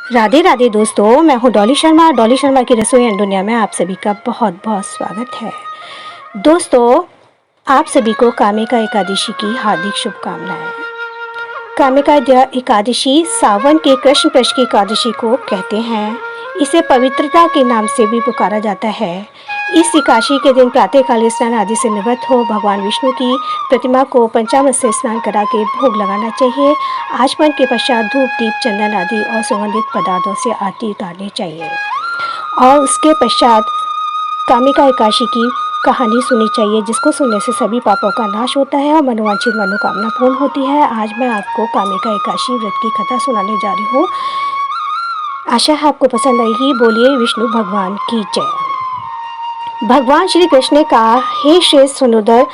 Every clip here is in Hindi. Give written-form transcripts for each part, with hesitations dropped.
राधे राधे दोस्तों, मैं हूं डॉली शर्मा। डॉली शर्मा की रसोई एंड दुनिया में आप सभी का बहुत बहुत स्वागत है। दोस्तों, आप सभी को कामिका एकादशी की हार्दिक शुभकामनाएं। कामिका एकादशी सावन के कृष्ण पक्ष की एकादशी को कहते हैं। इसे पवित्रता के नाम से भी पुकारा जाता है। इस एकादशी के दिन प्रातःकाल स्नान आदि से निवृत्त हो भगवान विष्णु की प्रतिमा को पंचामृत से स्नान करा के भोग लगाना चाहिए। आचमन के पश्चात धूप, दीप, चंदन आदि और सुगंधित पदार्थों से आरती उतारनी चाहिए और उसके पश्चात कामिका एकादशी की कहानी सुननी चाहिए, जिसको सुनने से सभी पापों का नाश होता है और मनोवांछित मनोकामना पूर्ण होती है। आज मैं आपको कामिका एकादशी व्रत की कथा सुनाने जा रही हूँ। आशा है आपको पसंद आएगी। बोलिए विष्णु भगवान की जय। भगवान श्री कृष्ण ने कहा, हे श्रेष्ठ सुनोदर,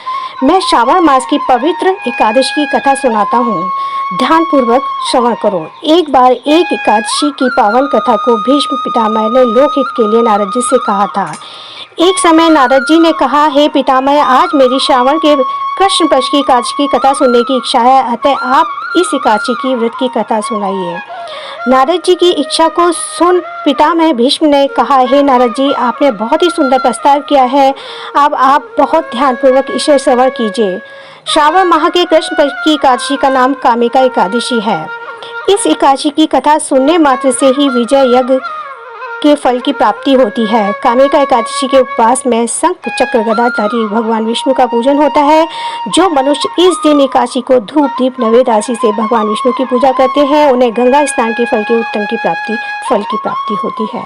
मैं श्रावण मास की पवित्र एकादशी की कथा सुनाता हूँ। ध्यान पूर्वक श्रवण करो। एक बार एक एकादशी की पावन कथा को भीष्म पितामह ने लोकहित के लिए नारद जी से कहा था। एक समय नारद जी ने कहा, हे पितामह, आज मेरी श्रावण के कृष्ण पक्ष की एकादशी की कथा सुनने की इच्छा है, अतः आप इस एकादशी की व्रत की कथा सुनाइए। नारद जी की इच्छा को सुन पितामह भीष्म ने कहा, हे नारद जी, आपने बहुत ही सुंदर प्रस्ताव किया है। अब आप बहुत ध्यानपूर्वक इसे श्रवण कीजिए। श्रावण माह के कृष्ण पक्ष की एकादशी का नाम कामिका एकादशी है। इस एकादशी की कथा सुनने मात्र से ही विजय यज्ञ के फल की प्राप्ति होती है। कामिका एकादशी के उपवास में शंख, चक्र, गदाधारी भगवान विष्णु का पूजन होता है। जो मनुष्य इस दिन एकादशी को धूप, दीप, नैवेद्य आदि से भगवान विष्णु की पूजा करते हैं, उन्हें गंगा स्नान के फल के उत्तम फल की प्राप्ति होती है।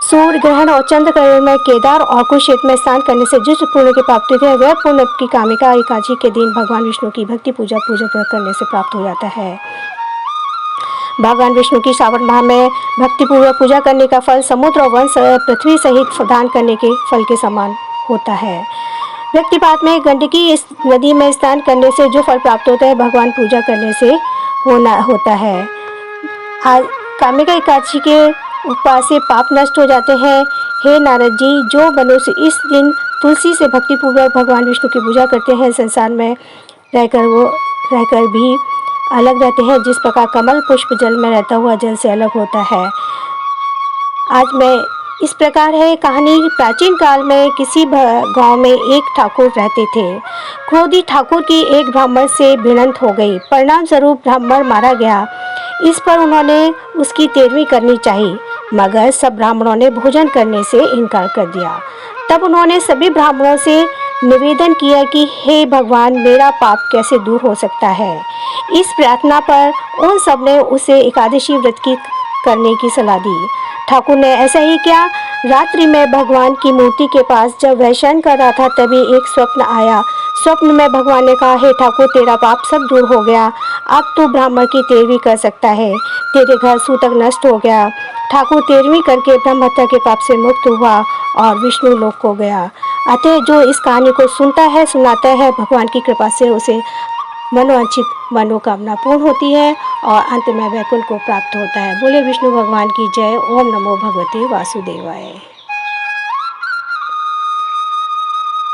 सूर्य ग्रहण और चंद्र ग्रहण में केदार और कुरुक्षेत्र में स्नान करने से जिस पुण्य की प्राप्ति होती है, वह पुण्य की कामिका एकादशी के दिन भगवान विष्णु की भक्ति पूजा करने से प्राप्त हो जाता है। भगवान विष्णु की श्रावण माह में भक्तिपूर्वक पूजा करने का फल समुद्र और वन पृथ्वी सहित दान करने के फल के समान होता है। व्यक्तिपात में गंडकी इस नदी में स्नान करने से जो फल प्राप्त होता है, भगवान पूजा करने से होता है। आज कामिका एकादशी के उपवास से पाप नष्ट हो जाते हैं। हे नारद जी, जो मनुष्य इस दिन तुलसी से भक्तिपूर्वक भगवान विष्णु की पूजा करते हैं, संसार में रहकर भी अलग रहते हैं, जिस प्रकार कमल पुष्प जल में रहता हुआ जल से अलग होता है। आज मैं इस प्रकार है कहानी। प्राचीन काल में किसी गांव में एक ठाकुर रहते थे। क्रोधी ठाकुर की एक ब्राह्मण से भिड़ंत हो गई। परिणाम स्वरूप ब्राह्मण मारा गया। इस पर उन्होंने उसकी तेरहवीं करनी चाहिए, मगर सब ब्राह्मणों ने भोजन करने से इनकार कर दिया। तब उन्होंने सभी ब्राह्मणों से निवेदन किया कि हे भगवान, मेरा पाप कैसे दूर हो सकता है। इस प्रार्थना पर उन सब ने उसे एकादशी व्रत की करने की सलाह दी। ठाकुर ने ऐसा ही किया। रात्रि में भगवान की मूर्ति के पास जब वह शयन कर रहा था, तभी एक स्वप्न आया। स्वप्न में भगवान ने कहा, हे ठाकुर, तेरा पाप सब दूर हो गया। अब तू ब्राह्मण की तेरहवीं कर सकता है। तेरे घर सूतक नष्ट हो गया। ठाकुर तेरहवीं करके ब्रह्म हत्या के पाप से मुक्त हुआ और विष्णु लोक को गया। अतः जो इस कहानी को सुनता है, सुनाता है, भगवान की कृपा से उसे मनोवांछित मनोकामना पूर्ण होती है और अंत में वैकुंठ को प्राप्त होता है। बोले विष्णु भगवान की जय। ओम नमो भगवते वासुदेवाय।